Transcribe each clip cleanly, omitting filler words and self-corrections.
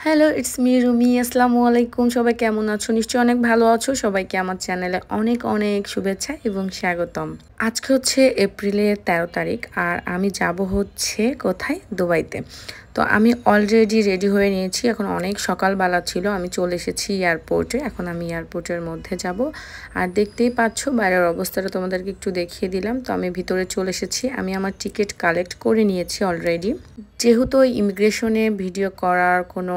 Hello, it's me Rumi. আসসালামু আলাইকুম। সবাই কেমন আছো? নিশ্চয়ই অনেক ভালো আছো। সবাইকে আমার চ্যানেলে অনেক অনেক শুভেচ্ছা এবং স্বাগতম। আজকে হচ্ছে এপ্রিলের 13 তারিখ আর আমি যাব হচ্ছে কোথায়? দুবাইতে। তো আমি অলরেডি রেডি হয়ে নিয়েছি। এখন অনেক সকালবেলা ছিল। আমি চলে এসেছি এয়ারপোর্টে। এখন আমি এয়ারপোর্টের মধ্যে যাব। আর দেখতেই পাচ্ছ বাইরের অবস্থাটা তোমাদেরকে একটু দেখিয়ে দিলাম। তো আমি ভিতরে চলে এসেছি। আমি আমার টিকিট কালেক্ট করে নিয়েছি অলরেডি। যেহেতু ইমিগ্রেশনে ভিডিও করার কোনো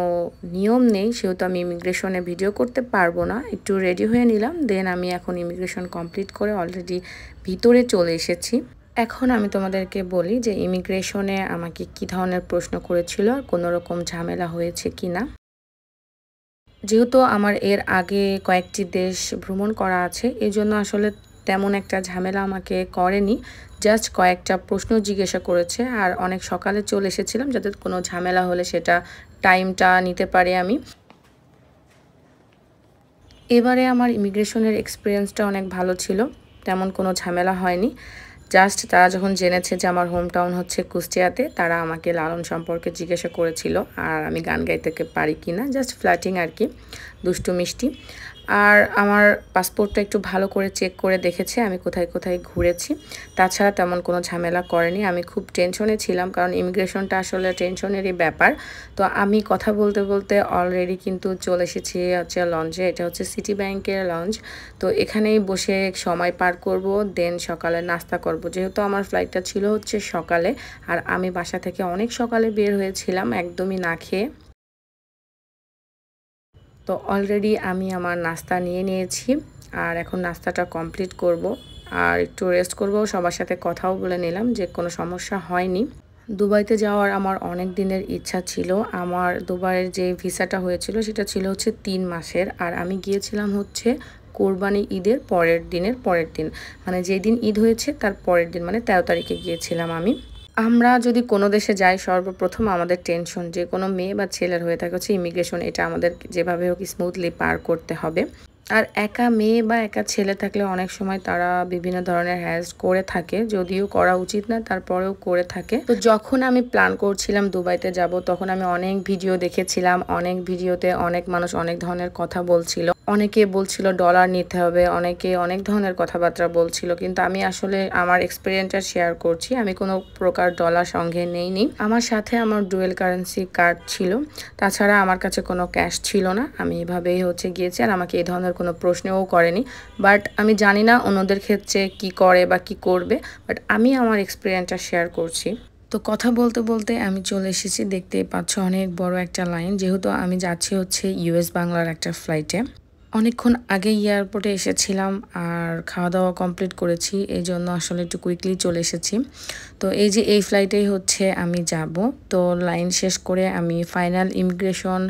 নিয়ম নেই, সেহেতু আমি ইমিগ্রেশনে ভিডিও করতে পারবো না। একটু রেডি হয়ে নিলাম, দেন আমি এখন ইমিগ্রেশন কমপ্লিট করে অলরেডি ভিতরে চলে এসেছি। এখন আমি তোমাদেরকে বলি যে ইমিগ্রেশনে আমাকে কী ধরনের প্রশ্ন করেছিল আর কোনো রকম ঝামেলা হয়েছে কি না। যেহেতু আমার এর আগে কয়েকটি দেশ ভ্রমণ করা আছে, এই জন্য আসলে তেমন একটা ঝামেলা আমাকে করেনি। জাস্ট কয়েকটা প্রশ্ন জিজ্ঞাসা করেছে আর অনেক সকালে চলে এসেছিলাম যাতে কোনো ঝামেলা হলে সেটা টাইমটা নিতে পারি আমি। এবারে আমার ইমিগ্রেশনের এক্সপিরিয়েন্সটা অনেক ভালো ছিল, তেমন কোনো ঝামেলা হয়নি। জাস্ট তারা যখন জেনেছে যে আমার হোম টাউন হচ্ছে কুষ্টিয়াতে, তারা আমাকে লালন সম্পর্কে জিজ্ঞাসা করেছিল আর আমি গান গাইতে পারি কি না, জাস্ট ফ্ল্যাটিং আর কি, দুষ্টু মিষ্টি। আর আমার পাসপোর্টটা একটু ভালো করে চেক করে দেখেছে আমি কোথায় কোথায় ঘুরেছি। তাছাড়া তেমন কোনো ঝামেলা করেনি। আমি খুব টেনশনে ছিলাম, কারণ ইমিগ্রেশনটা আসলে টেনশনেরই ব্যাপার। তো আমি কথা বলতে বলতে অলরেডি কিন্তু চলে এসেছি হচ্ছে লঞ্চে। এটা হচ্ছে সিটি ব্যাংকের লঞ্চ। তো এখানেই বসে সময় পার করব, দেন সকালে নাস্তা করব। যেহেতু আমার ফ্লাইটটা ছিল হচ্ছে সকালে, আর আমি বাসা থেকে অনেক সকালে বের হয়েছিলাম একদমই না খেয়ে। তো অলরেডি আমি আমার নাস্তা নিয়ে নিয়েছি আর এখন নাস্তাটা কমপ্লিট করব আর একটু রেস্ট করব। সবার সাথে কথাও বলে নিলাম যে কোনো সমস্যা হয়নি। দুবাইতে যাওয়ার আমার অনেক দিনের ইচ্ছা ছিল। আমার দুবাইয়ের যে ভিসাটা হয়েছিল সেটা ছিল হচ্ছে 3 মাসের, আর আমি গিয়েছিলাম হচ্ছে কোরবানি ঈদের পরের দিন, মানে যেই দিন ঈদ হয়েছে তার পরের দিন, মানে 13 তারিখে গিয়েছিলাম আমি। আমরা যদি কোনো দেশে যাই, সর্বপ্রথম আমাদের টেনশন যে কোনো মেয়ে বা ছেলের হয়ে থাকে হচ্ছে ইমিগ্রেশন। এটা আমাদের যেভাবে হোক স্মুথলি পার করতে হবে। আর একা মেয়ে বা একা ছেলে থাকলে অনেক সময় তারা বিভিন্ন ধরনের হ্যারাস করে থাকে, যদিও করা উচিত না, তারপরেও করে থাকে। তো যখন আমি প্ল্যান করছিলাম দুবাইতে যাব, তখন আমি অনেক ভিডিও দেখেছিলাম। অনেক ভিডিওতে অনেক মানুষ অনেক ধরনের কথা বলছিল। অনেকে বলছিল ডলার নিতে হবে, অনেকে অনেক ধরনের কথাবার্তা বলছিল, কিন্তু আমি আসলে আমার এক্সপিরিয়েন্সটা শেয়ার করছি। আমি কোনো প্রকার ডলার সঙ্গে নেইনি। আমার সাথে আমার ডুয়েল কারেন্সি কার্ড ছিল, তাছাড়া আমার কাছে কোনো ক্যাশ ছিল না। আমি এভাবেই হচ্ছে গিয়েছি আর আমাকে এই ধরনের কোনো প্রশ্নও করেনি। বাট আমি জানি না অন্যদের ক্ষেত্রে কি করে বা কি করবে, বাট আমি আমার এক্সপিরিয়েন্সটা শেয়ার করছি। তো কথা বলতে বলতে আমি চলে এসেছি, দেখতেই পাচ্ছ অনেক বড় একটা লাইন। যেহেতু আমি যাচ্ছি হচ্ছে ইউএস বাংলার একটা ফ্লাইটে। অনেকক্ষণ আগে এয়ারপোর্টে এসেছিলাম আর খাওয়া দাওয়া কমপ্লিট করেছি, এই জন্য আসলে একটু কুইকলি চলে এসেছি। তো এই যে এই ফ্লাইটেই হচ্ছে আমি যাব। তো লাইন শেষ করে আমি ফাইনাল ইমিগ্রেশন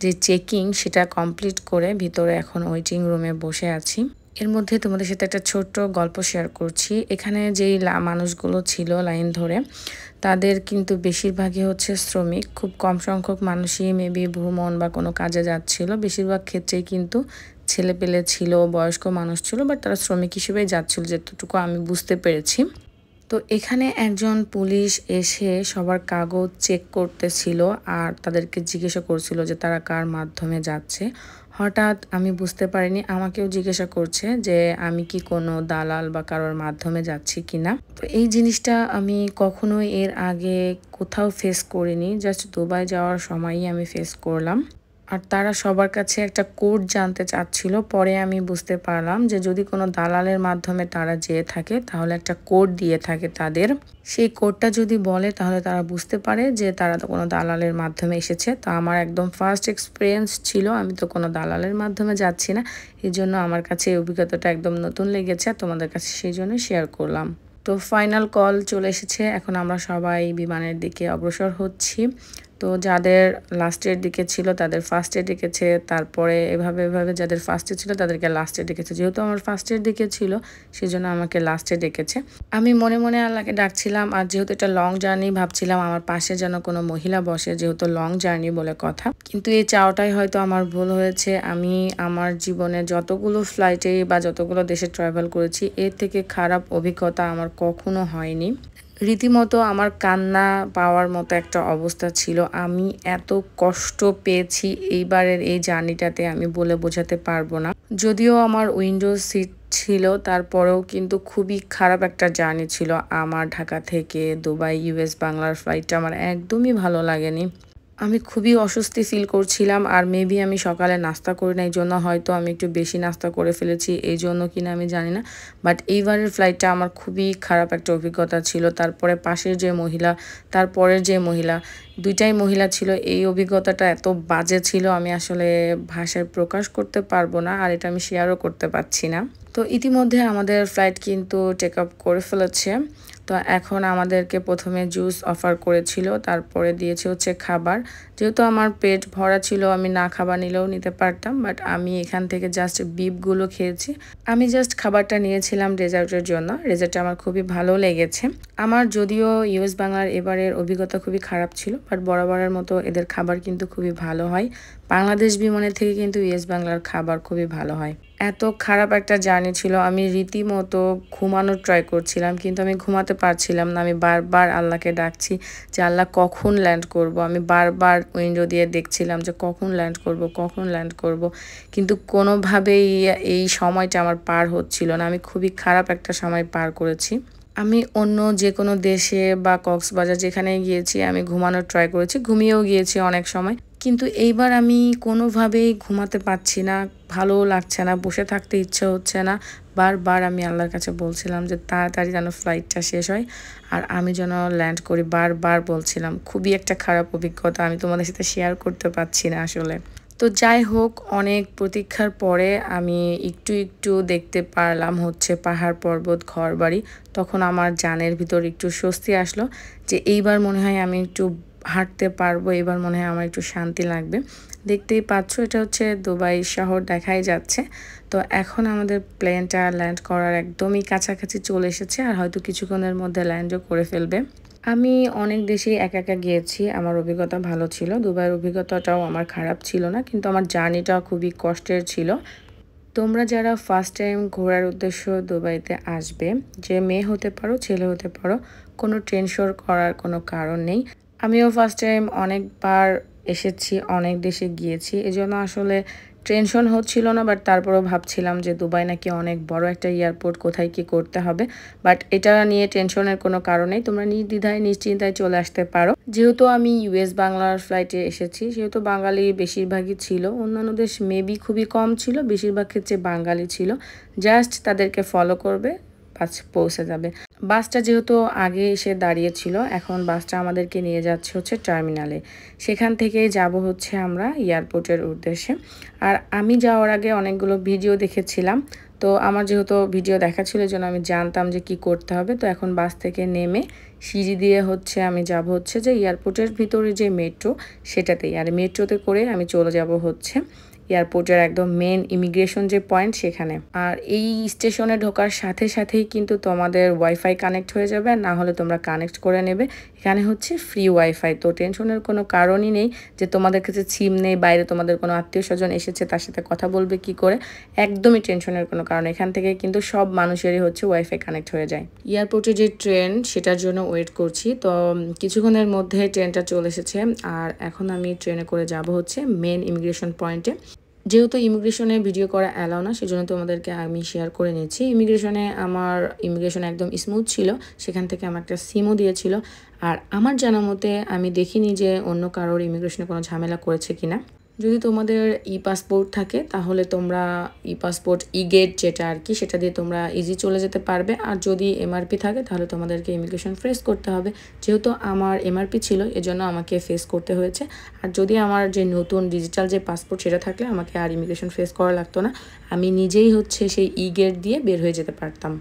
যে চেকিং সেটা কমপ্লিট করে ভিতরে এখন ওয়েটিং রুমে বসে আছি। এর মধ্যে তোমাদের সাথে একটা ছোট্ট গল্প শেয়ার করছি। এখানে যেই মানুষগুলো ছিল লাইন ধরে, তাদের কিন্তু বেশিরভাগই হচ্ছে শ্রমিক। খুব কম সংখ্যক মানুষই মেবি ভ্রমণ বা কোনো কাজে যাচ্ছিল। বেশিরভাগ ক্ষেত্রেই কিন্তু ছেলেপেলে ছিল, বয়স্ক মানুষ ছিল, বাট তারা শ্রমিক হিসেবেই যাচ্ছিল, যেতটুকু আমি বুঝতে পেরেছি। তো এখানে একজন পুলিশ এসে সবার কাগজ চেক করতেছিল আর তাদেরকে জিজ্ঞাসা করছিল যে তারা কার মাধ্যমে যাচ্ছে। হঠাৎ আমি বুঝতে পারিনি, আমাকেও জিজ্ঞাসা করছে যে আমি কি কোনো দালাল বা কারোর মাধ্যমে যাচ্ছি কিনা। তো এই জিনিসটা আমি কখনোই এর আগে কোথাও ফেস করিনি, জাস্ট দুবাই যাওয়ার সময়ই আমি ফেস করলাম। আর তারা সবার কাছে একটা কোড জানতে চাচ্ছিল। পরে আমি বুঝতে পারলাম যে যদি কোনো দালালের মাধ্যমে তারা যেয়ে থাকে তাহলে একটা কোড দিয়ে থাকে তাদের। সেই কোডটা যদি বলে তাহলে তারা বুঝতে পারে যে তারা তো কোনো দালালের মাধ্যমে এসেছে। তো আমার একদম ফার্স্ট এক্সপিরিয়েন্স ছিল, আমি তো কোনো দালালের মাধ্যমে যাচ্ছি না। এই জন্য আমার কাছে এই অভিজ্ঞতাটা একদম নতুন লেগেছে, তোমাদের কাছে সেই জন্য শেয়ার করলাম। তো ফাইনাল কল চলে এসেছে, এখন আমরা সবাই বিমানের দিকে অগ্রসর হচ্ছি। তো যাদের লাস্টের দিকে ছিল তাদের ফার্স্টে ডেকেছে, তারপরে এভাবে এভাবে যাদের ফার্স্টে ছিল তাদেরকে লাস্টে ডেকেছে। যেহেতু আমার ফার্স্টের দিকে ছিল সেজন্য আমাকে লাস্টে ডেকেছে। আমি মনে মনে আল্লাহকে ডাকছিলাম, আর যেহেতু এটা লং জার্নি ভাবছিলাম আমার পাশে যেন কোনো মহিলা বসে, যেহেতু লং জার্নি বলে কথা। কিন্তু এই চাওয়াটাই হয়তো আমার ভুল হয়েছে। আমি আমার জীবনে যতগুলো ফ্লাইটে বা যতগুলো দেশে ট্রাভেল করেছি, এর থেকে খারাপ অভিজ্ঞতা আমার কখনো হয়নি। রীতিমতো আমার কান্না পাওয়ার মতো একটা অবস্থা ছিল। আমি এত কষ্ট পেয়েছি এইবারের এই জার্নিটাতে আমি বলে বোঝাতে পারবো না। যদিও আমার উইন্ডো সিট ছিল, তারপরেও কিন্তু খুবই খারাপ একটা জার্নি ছিল আমার। ঢাকা থেকে দুবাই ইউএস বাংলার ফ্লাইটটা আমার একদমই ভালো লাগেনি। আমি খুবই অস্বস্তি ফিল করছিলাম, আর মেবি আমি সকালে নাস্তা করি না, এই জন্য হয়তো আমি একটু বেশি নাস্তা করে ফেলেছি, এই জন্য কিনা আমি জানি না। বাট এইবারের ফ্লাইটটা আমার খুবই খারাপ একটা অভিজ্ঞতা ছিল। তারপরে পাশের যে মহিলা, তারপরের যে মহিলা, দুইটাই মহিলা ছিল। এই অভিজ্ঞতাটা এত বাজে ছিল, আমি আসলে ভাষায় প্রকাশ করতে পারবো না, আর এটা আমি শেয়ারও করতে পারছি না। তো ইতিমধ্যে আমাদের ফ্লাইট কিন্তু টেক আপ করে ফেলেছে। তো এখন আমাদেরকে প্রথমে জুস অফার করেছিল, তারপরে দিয়েছে হচ্ছে খাবার। যেহেতু আমার পেট ভরা ছিল, আমি না খাবার নিলেও নিতে পারতাম, বাট আমি এখান থেকে জাস্ট বিফগুলো খেয়েছি। আমি জাস্ট খাবারটা নিয়েছিলাম ডেজার্টের জন্য। ডেজার্টটা আমার খুবই ভালো লেগেছে। আমার যদিও ইউএস বাংলার এবারের অভিজ্ঞতা খুবই খারাপ ছিল, বাট বরাবরের মতো এদের খাবার কিন্তু খুবই ভালো হয়। বাংলাদেশ বিমানের থেকে কিন্তু ইউএস বাংলার খাবার খুবই ভালো হয়। এত খারাপ একটা জার্নি ছিল, আমি রীতিমতো ঘুমানোর ট্রাই করছিলাম, কিন্তু আমি ঘুমাতে পারছিলাম না। আমি বারবার আল্লাহকে ডাকছি যে আল্লাহ কখন ল্যান্ড করব। আমি বারবার উইন্ডো দিয়ে দেখছিলাম যে কখন ল্যান্ড করব, কখন ল্যান্ড করব, কিন্তু কোনোভাবেই এই সময়টা আমার পার হচ্ছিল না। আমি খুবই খারাপ একটা সময় পার করেছি। আমি অন্য যে কোনো দেশে বা কক্সবাজার যেখানে গিয়েছি আমি ঘুমানোর ট্রাই করেছি, ঘুমিয়েও গিয়েছি অনেক সময়, কিন্তু এইবার আমি কোনোভাবেই ঘুমাতে পারছি না, ভালোও লাগছে না, বসে থাকতে ইচ্ছে হচ্ছে না। বারবার আমি আল্লাহর কাছে বলছিলাম যে তাড়াতাড়ি যেন ফ্লাইটটা শেষ হয় আর আমি যেন ল্যান্ড করি, বারবার বলছিলাম। খুবই একটা খারাপ অভিজ্ঞতা, আমি তোমাদের সাথে শেয়ার করতে পারছি না আসলে। তো যাই হোক, অনেক প্রতীক্ষার পরে আমি একটু একটু দেখতে পারলাম হচ্ছে পাহাড় পর্বত ঘরবাড়ি। তখন আমার জানের ভিতর একটু স্বস্তি আসলো যে এইবার মনে হয় আমি একটু হাঁটতে পারবো, এবার মনে হয় আমার একটু শান্তি লাগবে। দেখতেই পাচ্ছ এটা হচ্ছে দুবাই শহর দেখাই যাচ্ছে। তো এখন আমাদের প্লেনটা ল্যান্ড করার একদমই কাছাকাছি চলে এসেছে, আর হয়তো কিছুক্ষণের মধ্যে ল্যান্ডও করে ফেলবে। আমি অনেক দেশেই একা একা গিয়েছি, আমার অভিজ্ঞতা ভালো ছিল। দুবাইয়ের অভিজ্ঞতাটাও আমার খারাপ ছিল না, কিন্তু আমার জার্নিটা খুবই কষ্টের ছিল। তোমরা যারা ফার্স্ট টাইম ঘোরার উদ্দেশ্য দুবাইতে আসবে, যে মেয়ে হতে পারো ছেলে হতে পারো, কোনো টেনশন করার কোনো কারণ নেই। আমিও ফার্স্ট টাইম অনেকবার এসেছি, অনেক দেশে গিয়েছি, এজন্য আসলে টেনশন হচ্ছিল না। বাট তারপরেও ভাবছিলাম যে দুবাই নাকি অনেক বড় একটা এয়ারপোর্ট, কোথায় কি করতে হবে। বাট এটা নিয়ে টেনশনের কোনো কারণ নেই, তোমরা নির্দ্বিধায় নিশ্চিন্তায় চলে আসতে পারো। যেহেতু আমি ইউএস বাংলার ফ্লাইটে এসেছি, সেহেতু বাঙালি বেশিরভাগই ছিল। অন্যান্য দেশ মেবি খুবই কম ছিল, বেশিরভাগ ক্ষেত্রে বাঙালি ছিল। জাস্ট তাদেরকে ফলো করবে, বাস পৌঁছে যাবে। বাসটা যেহেতু আগে এসে দাঁড়িয়েছিল, এখন বাসটা আমাদেরকে নিয়ে যাচ্ছে হচ্ছে টার্মিনালে। সেখান থেকেই যাব হচ্ছে আমরা এয়ারপোর্টের উদ্দেশ্যে। আর আমি যাওয়ার আগে অনেকগুলো ভিডিও দেখেছিলাম, তো আমার যেহেতু ভিডিও দেখা ছিল এই জন্য আমি জানতাম যে কি করতে হবে। তো এখন বাস থেকে নেমে সিঁড়ি দিয়ে হচ্ছে আমি যাব হচ্ছে যে এয়ারপোর্টের ভিতরে যে মেট্রো, সেটাতেই। আর মেট্রোতে করে আমি চলে যাব হচ্ছে এয়ারপোর্টের একদম মেন ইমিগ্রেশন যে পয়েন্ট সেখানে। আর এই স্টেশনে ঢোকার সাথে সাথেই কিন্তু তোমাদের ওয়াইফাই কানেক্ট হয়ে যাবে, না হলে তোমরা কানেক্ট করে নেবে। এখানে হচ্ছে ফ্রি ওয়াইফাই, তো টেনশনের কোনো কারণই নেই যে তোমাদের কাছে সিম নেই, বাইরে তোমাদের কোনো আত্মীয় স্বজন এসেছে তার সাথে কথা বলবে কি করে। একদমই টেনশনের কোনো কারণ, এখান থেকে কিন্তু সব মানুষেরই হচ্ছে ওয়াইফাই কানেক্ট হয়ে যায়। এয়ারপোর্টে যে ট্রেন সেটার জন্য ওয়েট করছি, তো কিছুক্ষণের মধ্যে ট্রেনটা চলে এসেছে। আর এখন আমি ট্রেনে করে যাব হচ্ছে মেন ইমিগ্রেশন পয়েন্টে। যেহেতু ইমিগ্রেশনে ভিডিও করা অ্যালাউ না, সেজন্য তোমাদেরকে আমি শেয়ার করে নিচ্ছি। আমার ইমিগ্রেশন একদম স্মুথ ছিল, সেখান থেকে আমার একটা সিমও দিয়েছিল। আর আমার জানা মতে আমি দেখিনি যে অন্য কারোর ইমিগ্রেশনে কোনো ঝামেলা করেছে কিনা। যদি তোমাদের ই পাসপোর্ট থাকে তাহলে তোমরা ই পাসপোর্ট ই গেট যেটা আর কি, সেটা দিয়ে তোমরা ইজি চলে যেতে পারবে। আর যদি এমআরপি থাকে তাহলে তোমাদেরকে ইমিগ্রেশন ফেস করতে হবে। যেহেতু আমার এমআরপি ছিল এজন্য আমাকে ফেস করতে হয়েছে। আর যদি আমার যে নতুন ডিজিটাল যে পাসপোর্ট সেটা থাকলে আমাকে আর ইমিগ্রেশন ফেস করা লাগতো না, আমি নিজেই হচ্ছে সেই ই গেট দিয়ে বের হয়ে যেতে পারতাম।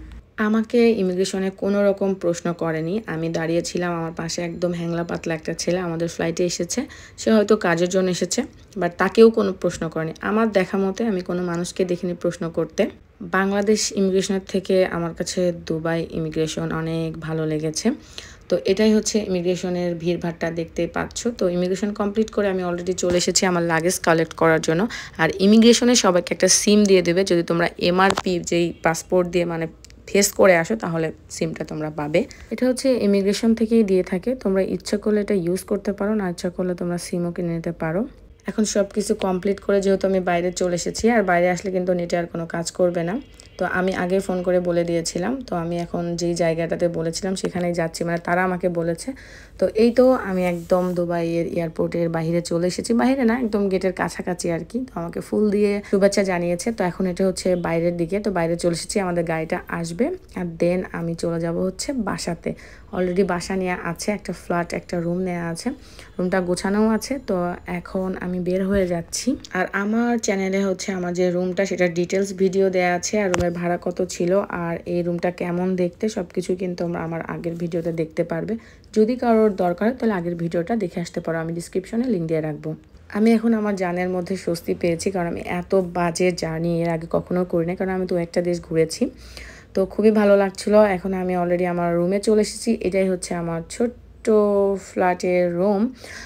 আমাকে ইমিগ্রেশনে কোনো রকম প্রশ্ন করেনি, আমি দাঁড়িয়েছিলাম, আমার পাশে একদম হ্যাংলা পাতলা একটা ছেলে আমাদের ফ্লাইটে এসেছে। সে হয়তো কাজের জন্য এসেছে, বাট তাকেও কোনো প্রশ্ন করেনি। আমার দেখা মতে আমি কোনো মানুষকে দেখিনি প্রশ্ন করতে। বাংলাদেশ ইমিগ্রেশনের থেকে আমার কাছে দুবাই ইমিগ্রেশন অনেক ভালো লেগেছে। তো এটাই হচ্ছে ইমিগ্রেশনের ভিড়ভাড়টা দেখতেই পাচ্ছ। তো ইমিগ্রেশন কমপ্লিট করে আমি অলরেডি চলে এসেছি আমার লাগেজ কালেক্ট করার জন্য। আর ইমিগ্রেশনে সবাইকে একটা সিম দিয়ে দেবে, যদি তোমরা এমআরপি যেই পাসপোর্ট দিয়ে মানে ফেস করে আসো তাহলে সিমটা তোমরা পাবে। এটা হচ্ছে ইমিগ্রেশন থেকেই দিয়ে থাকে, তোমরা ইচ্ছা করলে এটা ইউজ করতে পারো, না ইচ্ছা করলে তোমরা সিমও কিনে নিতে পারো। এখন সব কিছু কমপ্লিট করে যেহেতু আমি বাইরে চলে এসেছি, আর বাইরে আসলে কিন্তু নেটে আর কোনো কাজ করবে না, তো আমি আগে ফোন করে বলে দিয়েছিলাম। তো আমি এখন যেই জায়গাটাতে বলেছিলাম সেখানেই যাচ্ছি, মানে তারা আমাকে বলেছে। তো এই তো আমি একদম দুবাইয়ের এয়ারপোর্টের বাইরে চলে এসেছি, বাইরে না একদম গেটের কাছাকাছি আর কি। তো আমাকে ফুল দিয়ে শুভেচ্ছা জানিয়েছে। তো এখন এটা হচ্ছে বাইরের দিকে, তো বাইরে চলে এসেছি, আমাদের গাড়িটা আসবে আর দেন আমি চলে যাব হচ্ছে বাসাতে। অলরেডি বাসা নেওয়া আছে, একটা ফ্ল্যাট একটা রুম নেওয়া আছে, রুমটা গোছানোও আছে। তো এখন আমি বের হয়ে যাচ্ছি। আর আমার চ্যানেলে হচ্ছে আমার যে রুমটা সেটা ডিটেলস ভিডিও দেওয়া আছে, আর রুমের ভাড়া কত ছিল আর এই রুমটা কেমন দেখতে সব কিছু কিন্তু তোমরা আমার আগের ভিডিওতে দেখতে পারবে। যদি কারোর দরকার হয় তাহলে আগের ভিডিওটা দেখে আসতে পারো, আমি ডিসক্রিপশনে লিঙ্ক দিয়ে রাখবো। আমি এখন আমার জানের মধ্যে স্বস্তি পেয়েছি, কারণ আমি এত বাজে জার্নি এর আগে কখনো করি না, কারণ আমি তো একটা দেশ ঘুরেছি। তো খুবই ভালো লাগছিল। এখন আমি অলরেডি আমার রুমে চলে এসেছি। এটাই হচ্ছে আমার ছোট্ট ফ্ল্যাটের রুম।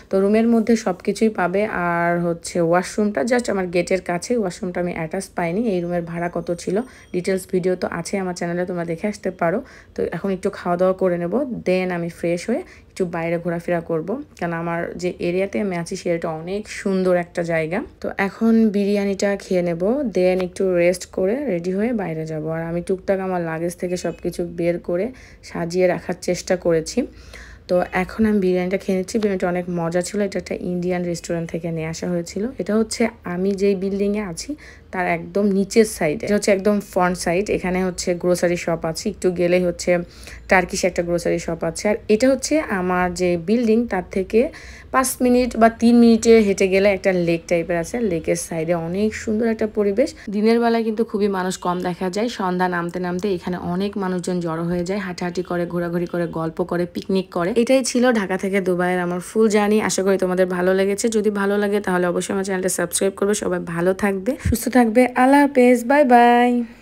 তো রুমের মধ্যে সব কিছুই পাবে, আর হচ্ছে ওয়াশরুমটা জাস্ট আমার গেটের কাছে, ওয়াশরুমটা আমি অ্যাটাচ পাইনি। এই রুমের ভাড়া কত ছিল ডিটেলস ভিডিও তো আছে আমার চ্যানেলে, তোমরা দেখে আসতে পারো। তো এখন একটু খাওয়া দাওয়া করে নেব, দেন আমি ফ্রেশ হয়ে একটু বাইরে ঘোরাফেরা করব, কারণ আমার যে এরিয়াতে আমি আছি সেটা অনেক সুন্দর একটা জায়গা। তো এখন বিরিয়ানিটা খেয়ে নেব, দেন একটু রেস্ট করে রেডি হয়ে বাইরে যাব। আর আমি টুকটাক আমার লাগেজ থেকে সব কিছু বের করে সাজিয়ে রাখার চেষ্টা করেছি। তো এখন আমি বিরিয়ানিটা খেয়ে নিচ্ছি। বিরিয়ানিটা অনেক মজা ছিল, এটা একটা ইন্ডিয়ান রেস্টুরেন্ট থেকে নিয়ে আসা হয়েছিল। এটা হচ্ছে আমি যেই বিল্ডিংয়ে আছি তার একদম নিচের সাইডে, এটা হচ্ছে একদম ফ্রন্ট সাইড। এখানে হচ্ছে গ্রোসারি শপ আছে, একটু গেলেই হচ্ছে টার্কিশ একটা গ্রোসারি শপ আছে। আর এটা হচ্ছে আমার যে বিল্ডিং তার থেকে 5 মিনিট বা 3 মিনিটে হেঁটে গেলে একটা লেক টাইপের আছে, লেকের সাইডে অনেক সুন্দর একটা পরিবেশ। দিনের বেলায় কিন্তু খুবই মানুষ কম দেখা যায়, সন্ধ্যা নামতে নামতে এখানে অনেক মানুষজন জড়ো হয়ে যায়, হাঁটাহাঁটি করে, ঘোরাঘুরি করে, গল্প করে, পিকনিক করে। এটাই ছিল ঢাকা থেকে দুবাইয়ের আমার ফুল জার্নি। আশা করি তোমাদের ভালো লেগেছে। যদি ভালো লাগে তাহলে অবশ্যই আমার চ্যানেলটা সাবস্ক্রাইব করবে। সবাই ভালো থাকবে, সুস্থ থাকবে। আল্লাহ হাফেজ, বাই বাই।